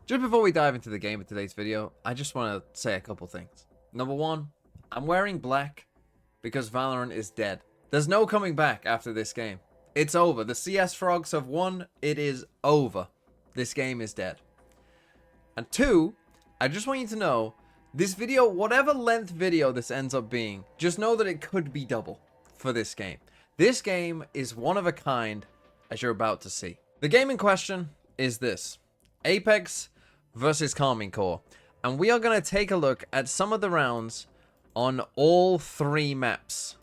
Just before we dive into the game of today's video, I just want to say a couple things. Number one, I'm wearing black because Valorant is dead. There's no coming back after this game. It's over. The CS Frogs have won. It is over. This game is dead. And two, I just want you to know, this video, whatever length video this ends up being, just know that it could be double for this game. This game is one of a kind, as you're about to see. The game in question is this: Apex versus Calming Core. And we are going to take a look at some of the rounds on all three maps,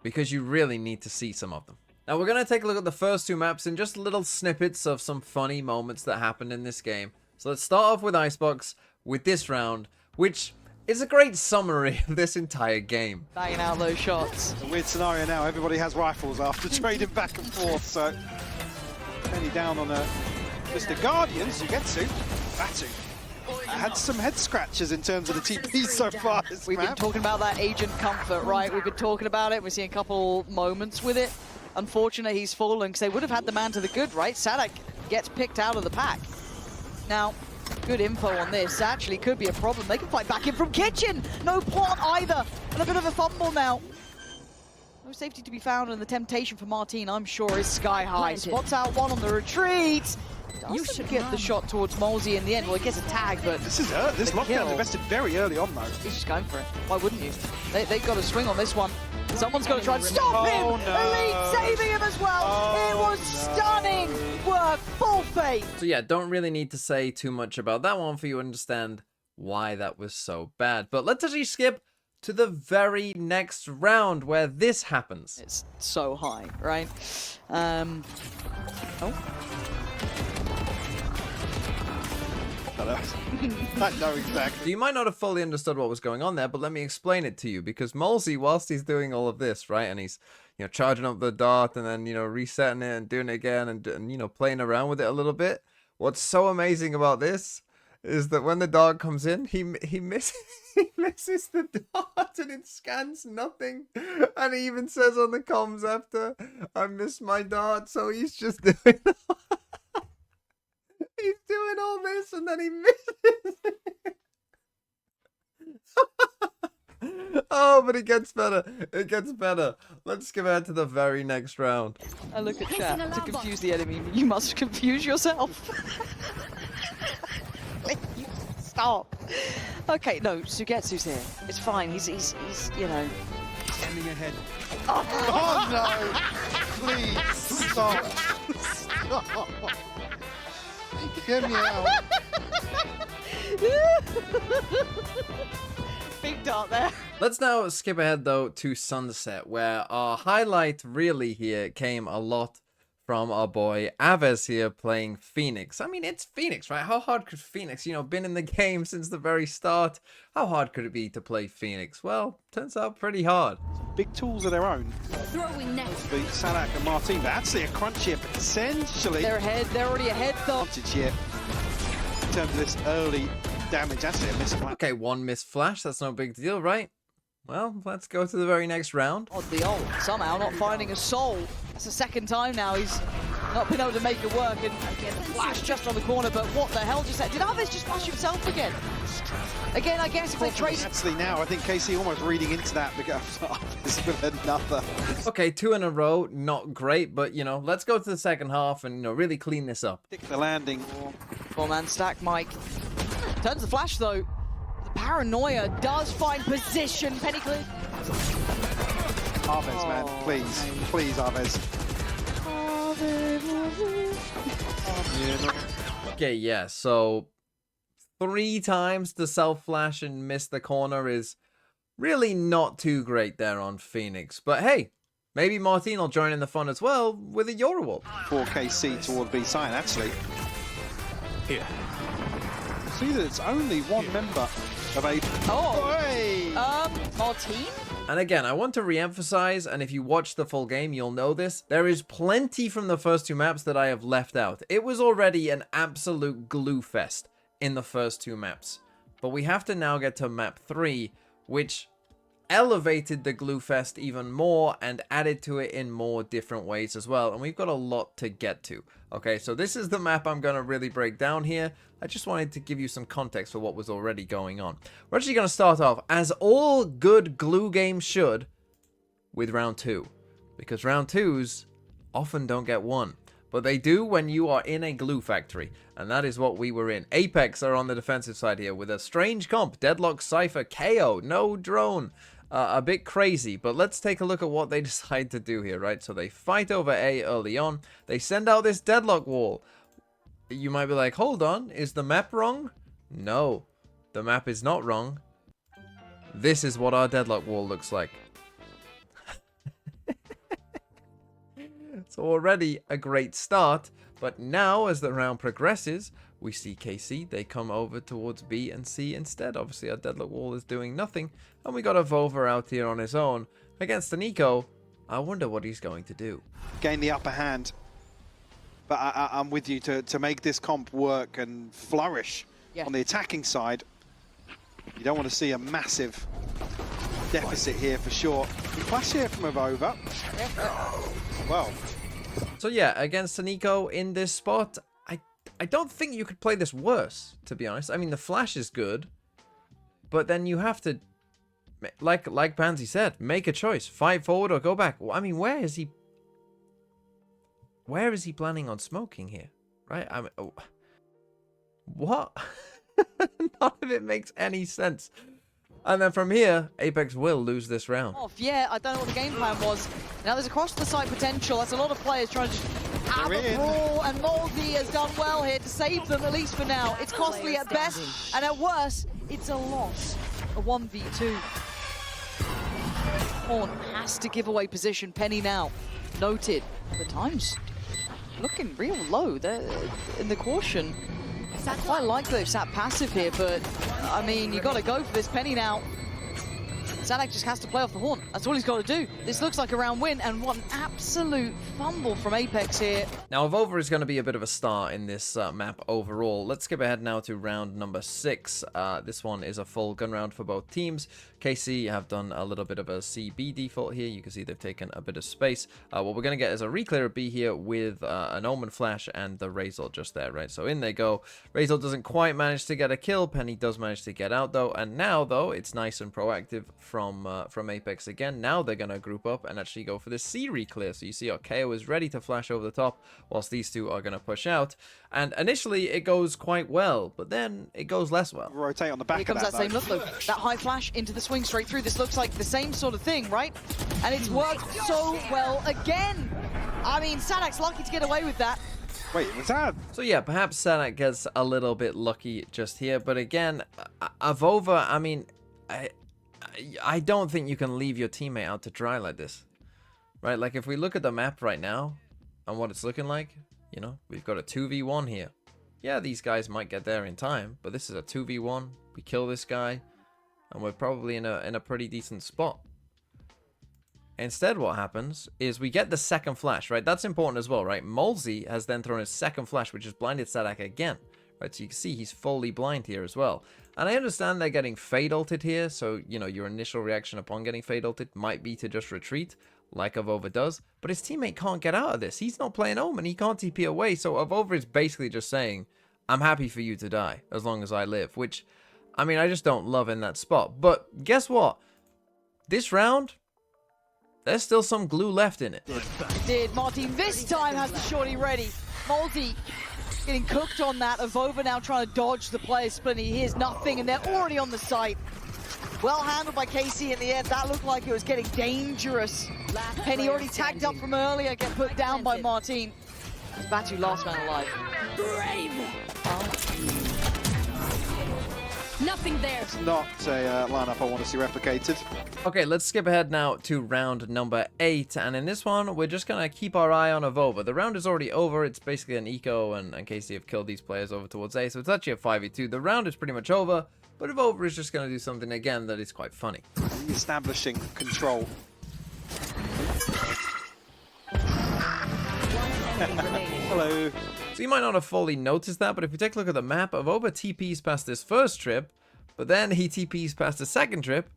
because you really need to see some of them. Now we're going to take a look at the first two maps in just little snippets of some funny moments that happened in this game. So let's start off with Icebox with this round, which is a great summary of this entire game. Banging out those shots. It's a weird scenario now. Everybody has rifles after trading back and forth. So Penny down on Mr. Guardians. You get to Batu. Had some head scratches in terms of the TP so far. We've been talking about that agent comfort, right? We've been talking about it. We're seeing a couple moments with it. Unfortunately, he's fallen because they would have had the man to the good, right? Sadak gets picked out of the pack. Now, good info on this. Actually could be a problem. They can fight back in from kitchen. No plot either. And a bit of a fumble now. No safety to be found, and the temptation for Martin, I'm sure, is sky high. Spots out one on the retreat. You should get the shot towards Molesy in the end. Well, he gets a tag, but this lockdown invested very early on, though. He's just going for it. Why wouldn't you? They've got to swing on this one. Someone's got to try and stop him! No. Elite saving him as well! It was stunning work, full faith! So yeah, don't really need to say too much about that one for you to understand why that was so bad. But let's actually skip to the very next round where this happens. It's so high, right? Oh. I know exactly. So you might not have fully understood what was going on there, but let me explain it to you. Because Molesy, whilst he's doing all of this, right, and he's, you know, charging up the dart and then, you know, resetting it and doing it again and you know, playing around with it a little bit. What's so amazing about this is that when the dart comes in, he misses the dart and it scans nothing. And he even says on the comms after, "I missed my dart," so he's just doing he's doing all this and then he misses it. Oh, but it gets better. It gets better. Let's skip ahead to the very next round. I look at chat to confuse the enemy. You must confuse yourself. Stop. Okay, no, Sugetsu's here. It's fine. He's you know. Standing ahead. Oh no! Please stop. Stop. Get me out. Big dart there. Let's now skip ahead though to Sunset, where our highlight really here came a lot from our boy Aves here playing Phoenix. I mean, it's Phoenix, right? How hard could Phoenix, you know, been in the game since the very start? How hard could it be to play Phoenix? Well, turns out pretty hard. Big tools of their own. Throwing next. Beat Sadak and Martin. But actually a crunch here, potentially. They're ahead. They're already ahead though. Advantage here in terms of this early damage. Actually a miss. Okay, one missed flash. That's no big deal, right? Well, let's go to the very next round. Oh, the ult somehow not finding a soul. It's the second time now he's not been able to make it work, and again flash just on the corner. But what the hell just happened? Did Aves just flash himself again? Again, I guess if they trade. Actually, now I think KC almost reading into that because Aves with another. Okay, two in a row, not great, but you know, let's go to the second half and you know really clean this up. Stick the landing. Four-man stack, Mike. Turns the flash though. Paranoia does find position. Penny clear. Aves, man, please, please, Aves. Okay, yeah, so 3 times to self-flash and miss the corner is really not too great there on Phoenix. But hey, maybe Martin will join in the fun as well with a Yoruwal. 4KC toward B sign, actually. Here. See that it's only one member of a... Oh! Hey! Martin? And again, I want to re-emphasize, and if you watch the full game, you'll know this, there is plenty from the first two maps that I have left out. It was already an absolute glue fest in the first two maps. But we have to now get to map 3, which elevated the glue fest even more and added to it in more different ways as well. And we've got a lot to get to. Okay, so this is the map I'm going to really break down here. I just wanted to give you some context for what was already going on. We're actually going to start off, as all good glue games should, with round 2. Because round 2s often don't get won. But they do when you are in a glue factory. And that is what we were in. Apex are on the defensive side here with a strange comp. Deadlock, Cypher, KO, no drone. A bit crazy, but let's take a look at what they decide to do here, right? So they fight over A early on. They send out this deadlock wall. You might be like, hold on, is the map wrong? No, the map is not wrong. This is what our deadlock wall looks like. So already a great start, but now as the round progresses, we see KC, they come over towards B and C instead. Obviously our deadlock wall is doing nothing, and we got a Vova out here on his own against an Eco. I wonder what he's going to do. Gain the upper hand, but I'm with you to make this comp work and flourish on the attacking side. You don't want to see a massive deficit here for sure. Flash here from a Vova. Well. So yeah, against an Eco in this spot, I don't think you could play this worse, to be honest. I mean, the flash is good, but then you have to, like Pansy said, make a choice. Fight forward or go back. I mean, where is he planning on smoking here? Right? I mean, what? None of it makes any sense. And then from here, Apex will lose this round. Yeah, I don't know what the game plan was. Now there's across the site potential. That's a lot of players trying to have a brawl, and Moldy has done well here to save them, at least for now. It's costly at best, and at worst, it's a loss. A 1v2. Horn has to give away position. Penny now. Noted. The time's looking real low there in the caution. I quite like they've sat passive here, but I mean, you got to go for this. Penny now. Sadak just has to play off the horn. That's all he's got to do. This looks like a round win, and what an absolute fumble from Apex here. Now, Vova is going to be a bit of a star in this map overall. Let's skip ahead now to round number 6. This one is a full gun round for both teams. KC have done a little bit of a CB default here. You can see they've taken a bit of space. What we're going to get is a reclear of B here with an Omen Flash and the Razor just there, right? So in they go. Razor doesn't quite manage to get a kill. Penny does manage to get out, though. And now, though, it's nice and proactive from Apex again. Now they're going to group up and actually go for this C reclear. So you see our KO is ready to flash over the top whilst these two are going to push out. And initially it goes quite well, but then it goes less well. Rotate on the back. Here comes that same look though. That high flash into the swing straight through. This looks like the same sort of thing, right? And it's worked so well again. I mean, Sadak's lucky to get away with that. Wait, was that? So yeah, perhaps Sadak gets a little bit lucky just here, but again, Vova, I mean, I don't think you can leave your teammate out to dry like this, right? Like if we look at the map right now and what it's looking like, you know, we've got a 2v1 here. Yeah, these guys might get there in time, but this is a 2v1. We kill this guy and we're probably in a pretty decent spot. Instead, what happens is we get the second flash, right? That's important as well, right? Molzy has then thrown his second flash, which has blinded Sadak again, right? So you can see he's fully blind here as well. And I understand they're getting fade ulted here, so, you know, your initial reaction upon getting fade ulted might be to just retreat, like Avova does, but his teammate can't get out of this. He's not playing Omen, he can't TP away, so Avova is basically just saying, I'm happy for you to die, as long as I live, which, I mean, I just don't love in that spot. But guess what? This round, there's still some glue left in it. Did Martin this time has the shorty ready. Moldy getting cooked on that. Avova now trying to dodge the player split. He hears nothing, and they're already on the site. Well handled by KC in the end. That looked like it was getting dangerous. Penny already tagged up from earlier, get put down by Martin. It's Batu last man alive. Brave. Nothing there. It's not a lineup I want to see replicated. Okay, let's skip ahead now to round number 8, and in this one, we're just gonna keep our eye on Avova. The round is already over. It's basically an eco, and KC have killed these players over towards A, so it's actually a 5v2. The round is pretty much over, but Avova is just gonna do something again that is quite funny. Establishing control. Hello. So you might not have fully noticed that, but if you take a look at the map, Avova TPs past this first trip, but then he TPs past the second trip,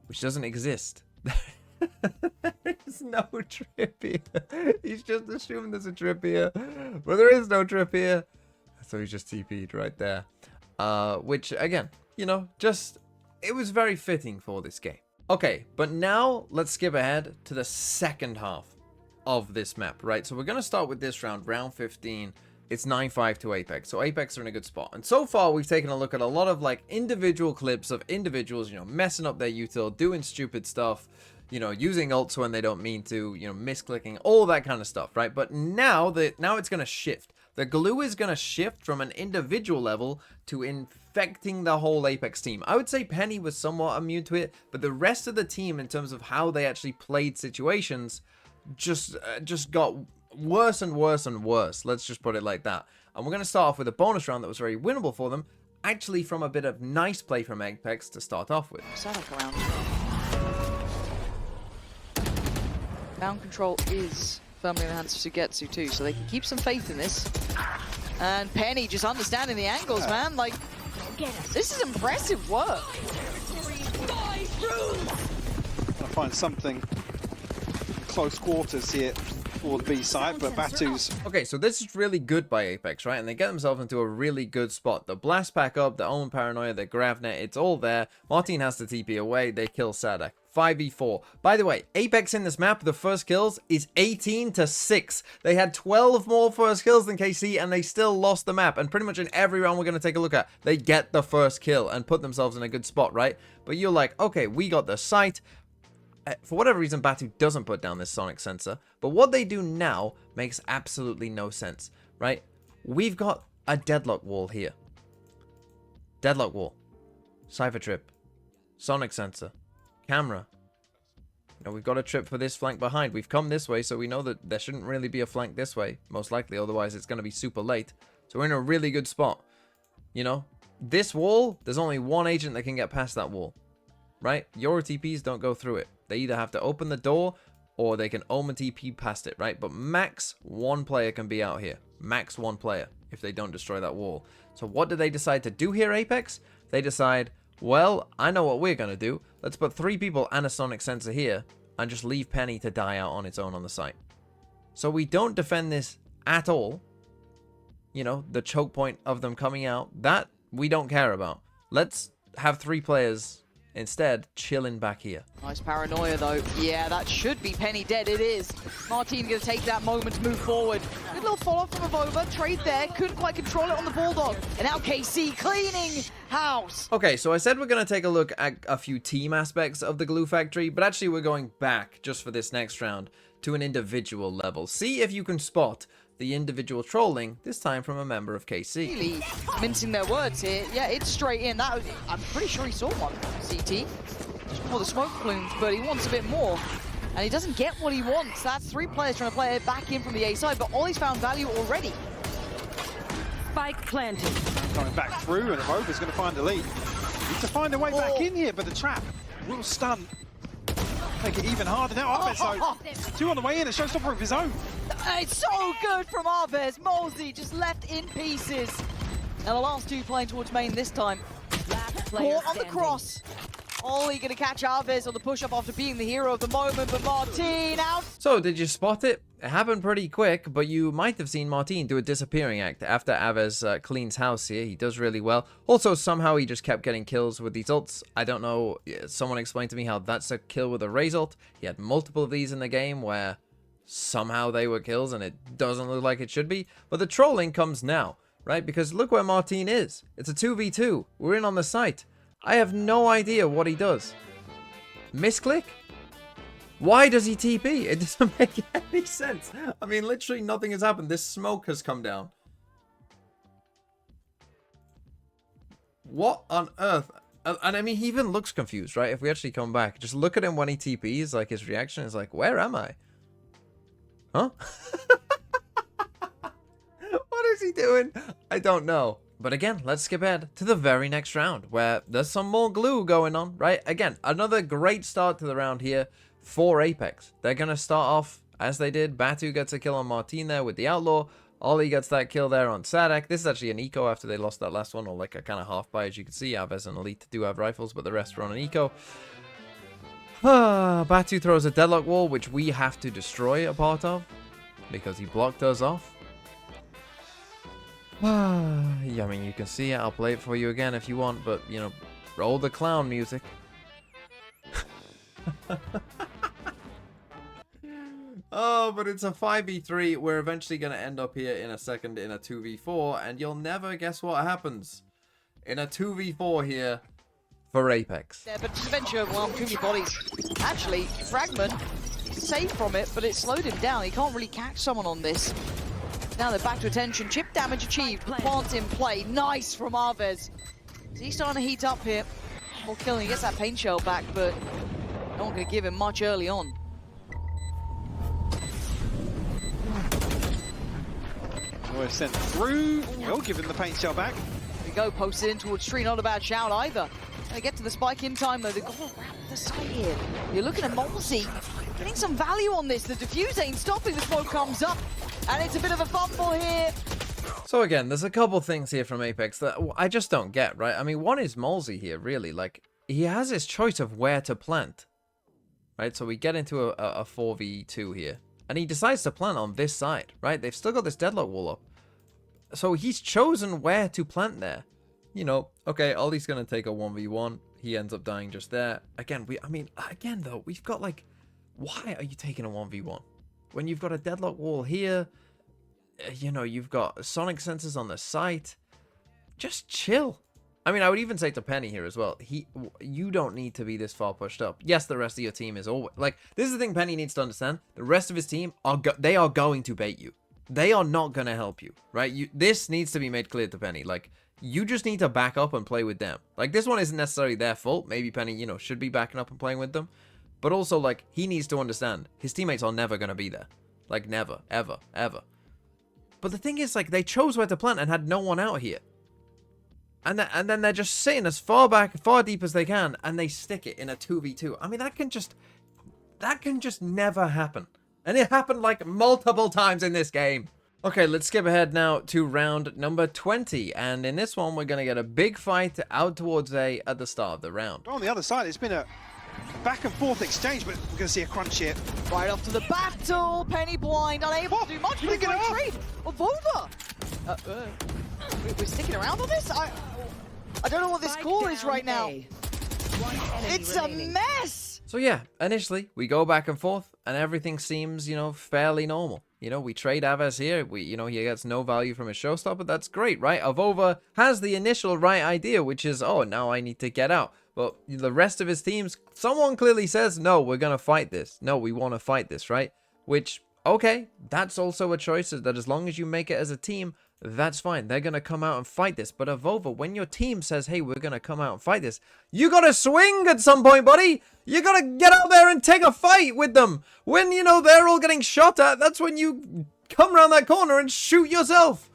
which doesn't exist. There There's no trip here. He's just assuming there's a trip here. But there is no trip here. So he's just TP'd right there. Which, again, you know, just... It was very fitting for this game. Okay, but now let's skip ahead to the second half of this map, right? So we're going to start with this round, round 15. It's 9-5 to Apex. So Apex are in a good spot. And so far, we've taken a look at a lot of, like, individual clips of individuals, you know, messing up their util, doing stupid stuff, you know, using ults when they don't mean to, you know, misclicking, all that kind of stuff, right? But now it's going to shift. The glue is going to shift from an individual level to infecting the whole Apex team. I would say Penny was somewhat immune to it, but the rest of the team, in terms of how they actually played situations, just got worse and worse and worse. Let's just put it like that. And we're going to start off with a bonus round that was very winnable for them, actually from a bit of nice play from Apex to start off with. Sadek around. Down control is firmly in the hands of Sugetsu too, so they can keep some faith in this. And Penny just understanding the angles, man. Like, this is impressive work. I'll find something in close quarters here for the B side, but Batu's... Okay, so this is really good by Apex, right? And they get themselves into a really good spot. The blast pack up, the Omen Paranoia, the Gravnet, it's all there. Martin has to TP away, they kill Sadek. 5v4. By the way, Apex in this map, the first kills is 18-6. They had 12 more first kills than KC, and they still lost the map. And pretty much in every round we're going to take a look at, they get the first kill and put themselves in a good spot, right? But you're like, okay, we got the site. For whatever reason, Batu doesn't put down this sonic sensor. But what they do now makes absolutely no sense, right? We've got a deadlock wall here. Deadlock wall. Cypher trip. Sonic sensor. Camera. You know, we've got a trip for this flank behind. We've come this way, so we know that there shouldn't really be a flank this way. Most likely, otherwise it's going to be super late. So we're in a really good spot. You know, this wall, there's only one agent that can get past that wall. Right? Your TPs don't go through it. They either have to open the door, or they can Omen TP past it, right? But max one player can be out here. Max one player, if they don't destroy that wall. So what do they decide to do here, Apex? They decide... Well, I know what we're going to do. Let's put 3 people and a sonic sensor here and just leave Penny to die out on its own on the site. So we don't defend this at all. You know, the choke point of them coming out, that we don't care about. Let's have 3 players instead chilling back here. Nice paranoia though. Yeah, that should be Penny dead. It is. Martin going to take that moment to move forward. Good little follow-up from Avova. Trade there. Couldn't quite control it on the Bulldog. And now KC cleaning house. Okay, so I said we're going to take a look at a few team aspects of the Glue Factory, but actually we're going back just for this next round to an individual level. See if you can spot the individual trolling, this time from a member of KC. Really mincing their words here. Yeah, it's straight in. That was, I'm pretty sure he saw one. CT. Just before the smoke plumes, but he wants a bit more. And he doesn't get what he wants. That's 3 players trying to play it back in from the A side, but Ollie's found value already. Spike planted. Coming back through, and Rover's going to find the lead. Need to find a way back in here, but the trap will stun. Make it even harder now. Arvez, 2 on the way in, a showstopper of his own. It's so good from Arvez. Molsey just left in pieces. Now the last 2 playing towards main this time. Caught on the cross. Ollie gonna catch Arvez on the push-up after being the hero of the moment, but Martin out. So, did you spot it? It happened pretty quick, but you might have seen Martin do a disappearing act after Arvez cleans house here. He does really well. Also, somehow he just kept getting kills with these ults. I don't know. Someone explained to me how that's a kill with a Raze ult. He had multiple of these in the game where somehow they were kills and it doesn't look like it should be. But the trolling comes now, right? Because look where Martin is. It's a 2v2. We're in on the site. I have no idea what he does. Misclick? Why does he TP? It doesn't make any sense. I mean, literally nothing has happened. This smoke has come down. What on earth? And I mean, he even looks confused, right? If we actually come back, just look at him when he TPs, like his reaction is like, where am I? Huh? What is he doing? I don't know. But again, let's skip ahead to the very next round, where there's some more glue going on, right? Again, another great start to the round here for Apex. They're going to start off as they did. Batu gets a kill on Martin there with the Outlaw. Ollie gets that kill there on Sadek. This is actually an eco after they lost that last one, or like a kind of half buy, as you can see. Avez and Elite do have rifles, but the rest are on an eco. Batu throws a deadlock wall, which we have to destroy a part of, because he blocked us off. Yeah, I mean, you can see it. I'll play it for you again if you want, but, you know, roll the clown music. Oh, but it's a 5v3. We're eventually going to end up here in a second in a 2v4, and you'll never guess what happens in a 2v4 here for Apex. Yeah, but just eventually overwhelmed too many bodies. Actually, Fragment is safe from it, but it slowed him down. He can't really catch someone on this. Now they're back to attention. Chip damage achieved. Plant in play. Nice from Arvez. He's starting to heat up here. More killing. He gets that paint shell back, but no one going to give him much early on. We're sent through. Will give him the paint shell back. There we go. Posted in towards Tree. Not a bad shout either. They get to the spike in time though. They've got to wrap the site here. You're looking at Molsey getting some value on this. The defuse ain't stopping. The smoke comes up, and it's a bit of a fumble here. So again, there's a couple things here from Apex that I just don't get, right? I mean, one is Molsey here, really. Like, he has his choice of where to plant, right? So we get into a 4v2 here, and he decides to plant on this side, right? They've still got this deadlock wall up. So he's chosen where to plant there. You know, okay, Ollie's going to take a 1v1. He ends up dying just there. Again, again, though, we've got, like, why are you taking a 1v1? When you've got a deadlock wall here, you know, you've got sonic sensors on the site. Just chill. I mean, I would even say to Penny here as well. You don't need to be this far pushed up. Yes, the rest of your team is always... Like, this is the thing Penny needs to understand. The rest of his team, they are going to bait you. They are not going to help you, right? This needs to be made clear to Penny. Like, you just need to back up and play with them. Like, this one isn't necessarily their fault. Maybe Penny, you know, should be backing up and playing with them. But also, like, he needs to understand his teammates are never going to be there. Like, never, ever, ever. But the thing is, like, they chose where to plant and had no one out here. And then they're just sitting as far back, far deep as they can, and they stick it in a 2v2. I mean, that can just never happen. And it happened, like, multiple times in this game. Okay, let's skip ahead now to round number 20. And in this one, we're going to get a big fight out towards A at the start of the round. On the other side, it's been a back and forth exchange, but we're going to see a crunch here. Right off to the battle. Penny blind, unable to do much. But a great trade of Vova. We're sticking around on this? I don't know what this call is right now. It's a mess. So yeah, initially, we go back and forth, and everything seems, you know, fairly normal. You know, we trade Aves here. You know, he gets no value from his showstopper. That's great, right? Avova has the initial right idea, which is, oh, now I need to get out. But the rest of his teams, someone clearly says, no, we're going to fight this. No, we want to fight this, right? Which, okay, that's also a choice that as long as you make it as a team, that's fine. They're going to come out and fight this. But Avova, when your team says, hey, we're going to come out and fight this, you got to swing at some point, buddy. You got to get out there and take a fight with them. When, you know, they're all getting shot at, that's when you come around that corner and shoot yourself.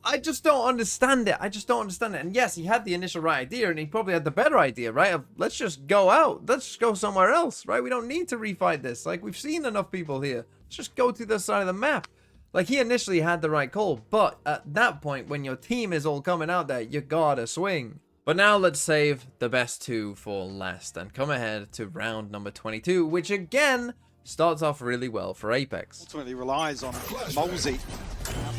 I just don't understand it. I just don't understand it. And yes, he had the initial right idea, and he probably had the better idea, right? Of let's just go out. Let's just go somewhere else, right? We don't need to refight this. Like, we've seen enough people here. Let's just go to the side of the map. Like, he initially had the right call, but at that point, when your team is all coming out there, you gotta swing. But now let's save the best two for last and come ahead to round number 22, which again starts off really well for Apex. Ultimately relies on Molsey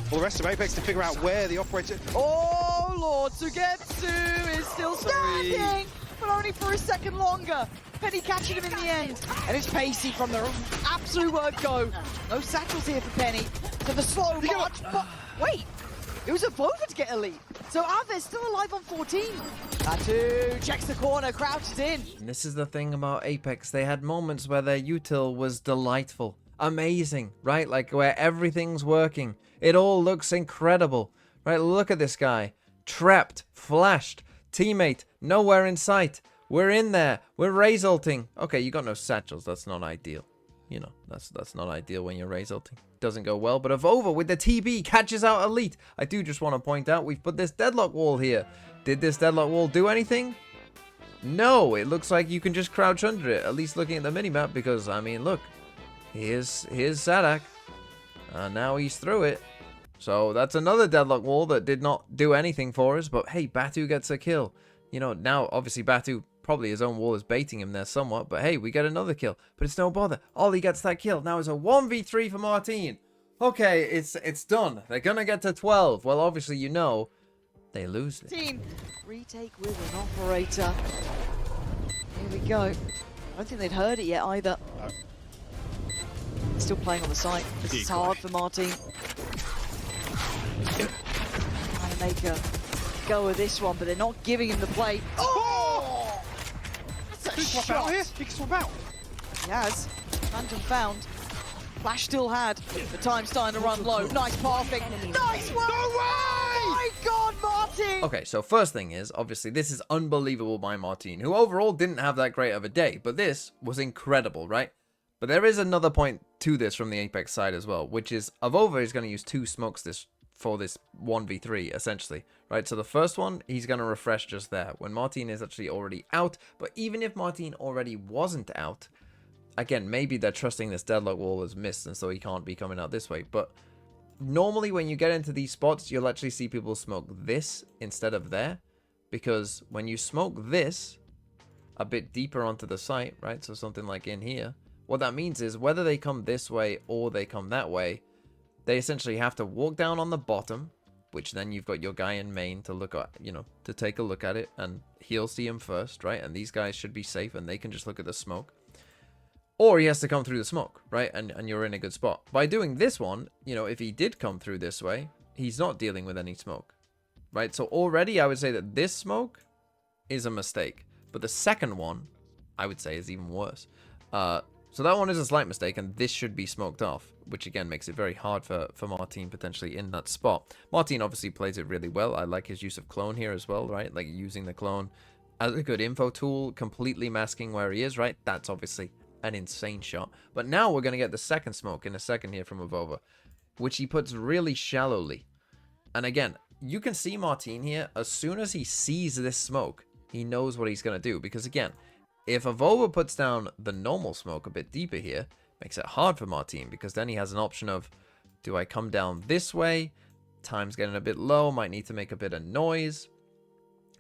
for the rest of Apex to figure out where the operator... Oh, Lord, Sugetsu is still standing, but only for a second longer. Penny catching him in the end. And it's Pacey from the absolute word go. No satchels here for Penny. So the slow march, but wait, it was a Vova to get a lead. So Aves still alive on 14. Batu checks the corner, crouches in. And this is the thing about Apex. They had moments where their util was delightful, amazing, right? Like where everything's working. It all looks incredible, right? Look at this guy. Trapped, flashed, teammate, nowhere in sight. We're in there. We're raise ulting. Okay, you got no satchels. That's not ideal. You know, that's not ideal when you're raise ulting. Doesn't go well. But Avova with the TB catches out Elite. I do just want to point out we've put this deadlock wall here. Did this deadlock wall do anything? No, it looks like you can just crouch under it. At least looking at the minimap, because I mean, look, here's Sadak. Now he's through it. So that's another deadlock wall that did not do anything for us. But hey, Batu gets a kill. You know, now obviously Batu probably his own wall is baiting him there somewhat. But hey, we get another kill. But it's no bother. Ollie gets that kill. Now it's a 1v3 for Martin. Okay, it's done. They're going to get to 12. Well, obviously, you know, they lose it. Team retake with an operator. Here we go. I don't think they'd heard it yet either. No. Still playing on the site. This is hard for Martin. Trying to make a go of this one, but they're not giving him the play. Oh! That's a Swap out shot. here. He can swap out. He has. Phantom found. Flash still had. The time's starting to run low. Nice passing. Nice one! No way! My God, Martin! Okay, so first thing is, obviously, this is unbelievable by Martin, who overall didn't have that great of a day. But this was incredible, right? But there is another point to this from the Apex side as well, which is Avova is going to use 2 smokes for this 1v3, essentially, right? So the first one, he's going to refresh just there, when Martin is actually already out. But even if Martin already wasn't out, again, maybe they're trusting this deadlock wall is missed, and so he can't be coming out this way. But normally when you get into these spots, you'll actually see people smoke this instead of there, because when you smoke this a bit deeper onto the site, right? So something like in here, what that means is whether they come this way or they come that way, they essentially have to walk down on the bottom, which then you've got your guy in main to look at, you know, to take a look at it, and he'll see him first, right? And these guys should be safe and they can just look at the smoke. Or he has to come through the smoke, right? And you're in a good spot. By doing this one, you know, if he did come through this way, he's not dealing with any smoke, right? So already I would say that this smoke is a mistake. But the second one, I would say, is even worse. So that one is a slight mistake, and this should be smoked off, which again makes it very hard for Martin potentially in that spot. Martin obviously plays it really well. I like his use of clone here as well, right? Like using the clone as a good info tool, completely masking where he is, right? That's obviously an insane shot. But now we're going to get the second smoke in a second here from Avova, which he puts really shallowly. And again, you can see Martin here, as soon as he sees this smoke, he knows what he's going to do. Because again, if Avova puts down the normal smoke a bit deeper here, makes it hard for Martin, because then he has an option of, do I come down this way? Time's getting a bit low, might need to make a bit of noise,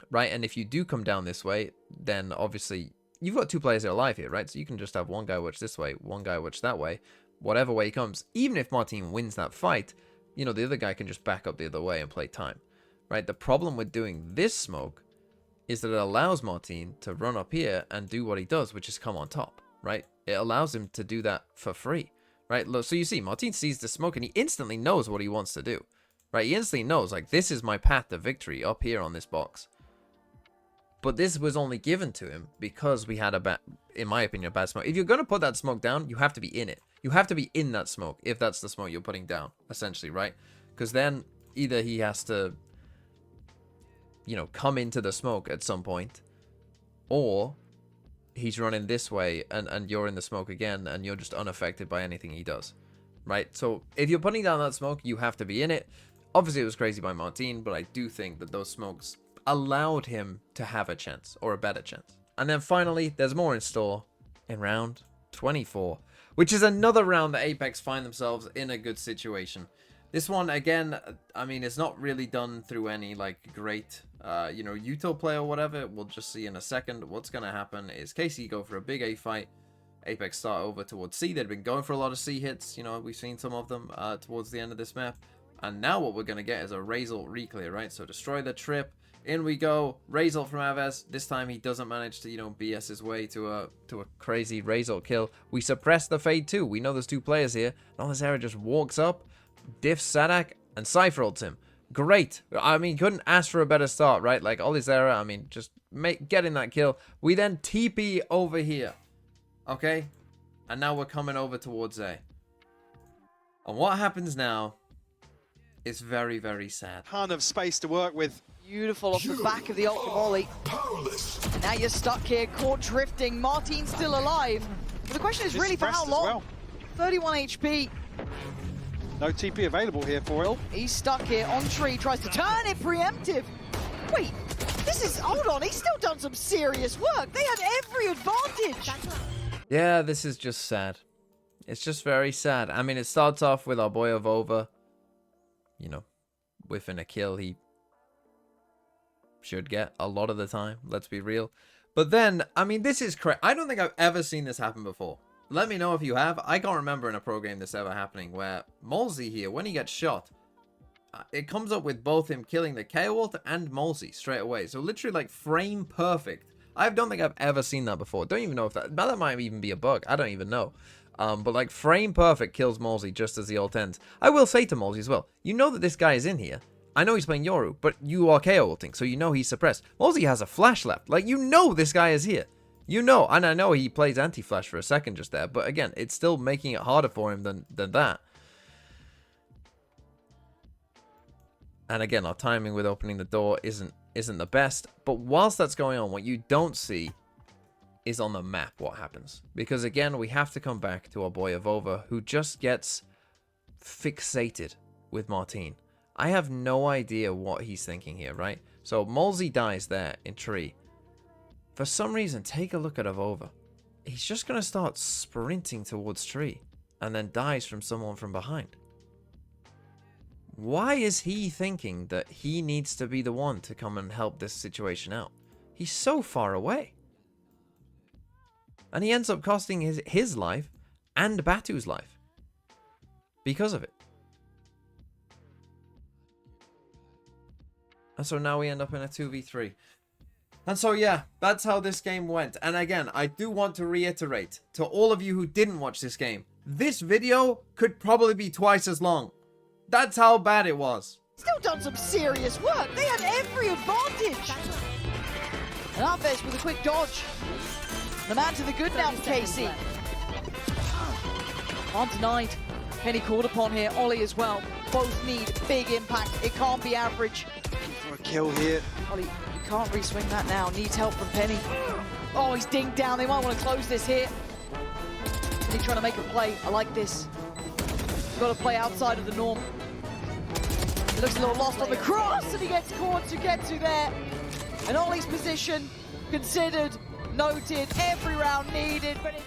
right? And if you do come down this way, then obviously you've got 2 players that are alive here, right? So you can just have one guy watch this way, one guy watch that way, whatever way he comes. Even if Martin wins that fight, you know, the other guy can just back up the other way and play time, right? The problem with doing this smoke is that it allows Martin to run up here and do what he does, which is come on top, right? It allows him to do that for free, right? Look, so you see, Martin sees the smoke and he instantly knows what he wants to do, right? He instantly knows, like, this is my path to victory up here on this box. But this was only given to him because we had a bad, in my opinion, a bad smoke. If you're going to put that smoke down, you have to be in it. You have to be in that smoke if that's the smoke you're putting down, essentially, right? Because then either he has to, you know, come into the smoke at some point, or he's running this way and you're in the smoke again and you're just unaffected by anything he does, right? So if you're putting down that smoke, you have to be in it. Obviously it was crazy by Martin, but I do think that those smokes allowed him to have a chance, or a better chance. And then finally, there's more in store in round 24, which is another round that Apex find themselves in a good situation. This one, again, I mean, it's not really done through any, like, great, you know, util play or whatever. We'll just see in a second. What's going to happen is KC go for a big A fight. Apex start over towards C. They've been going for a lot of C hits. You know, we've seen some of them towards the end of this map. And now what we're going to get is a Razor reclear, right? So destroy the trip. In we go. Razor from Aves. This time he doesn't manage to, you know, BS his way to a crazy Razor kill. We suppress the Fade too. We know there's 2 players here. And Alizera just walks up, diffs Sadak, and Cypher ults him. Great. I mean, couldn't ask for a better start, right? Like, Alizera, I mean, just getting that kill. We then TP over here. Okay? And now we're coming over towards A. And what happens now is very, very sad. Ton of space to work with. Beautiful off the back of the ult from Ollie. Now you're stuck here, caught drifting. Martin's still alive. But the question is really for how long? Well. 31 HP. No TP available here for him. He's stuck here on tree, tries to turn it preemptive. Wait, this is, hold on, he's still done some serious work. They had every advantage. Yeah, this is just sad. It's just very sad. I mean, it starts off with our boy Avova, you know, whiffing a kill he should get a lot of the time, let's be real. But then, I mean, this is correct. I don't think I've ever seen this happen before. Let me know if you have. I can't remember in a pro game this ever happening where Molsey here, when he gets shot, it comes up with both him killing the KO ult and Molsey straight away. So literally like frame perfect. I don't think I've ever seen that before. Don't even know if that might even be a bug. I don't even know. But like frame perfect kills Molsey just as the ult ends. I will say to Molsey as well, you know that this guy is in here. I know he's playing Yoru, but you are KO ulting, so you know he's suppressed. Molsey has a flash left. Like, you know this guy is here. You know, and I know he plays anti-flash for a second just there, but again, it's still making it harder for him than that. And again, our timing with opening the door isn't the best. But whilst that's going on, what you don't see is on the map what happens. Because again, we have to come back to our boy Avova, who just gets fixated with Martine. I have no idea what he's thinking here, right? So Molsey dies there in tree. For some reason, take a look at Avova. He's just going to start sprinting towards tree and then dies from someone from behind. Why is he thinking that he needs to be the one to come and help this situation out? He's so far away. And he ends up costing his life and Batu's life because of it. And so now we end up in a 2v3. And so yeah, that's how this game went. And again, I do want to reiterate to all of you who didn't watch this game, this video could probably be twice as long. That's how bad it was. Still done some serious work. They had every advantage. And Alves with a quick dodge. The man to the good now for KC. Undenied. Penny called upon here. Ollie as well. Both need big impact. It can't be average. For a kill here. Ollie, you can't re-swing that now. Needs help from Penny. Oh, he's dinged down. They might want to close this here. Penny trying to make a play. I like this. Got to play outside of the norm. He looks a little lost on the cross, and he gets caught to get to there. And Ollie's position considered, noted, every round needed, but it's...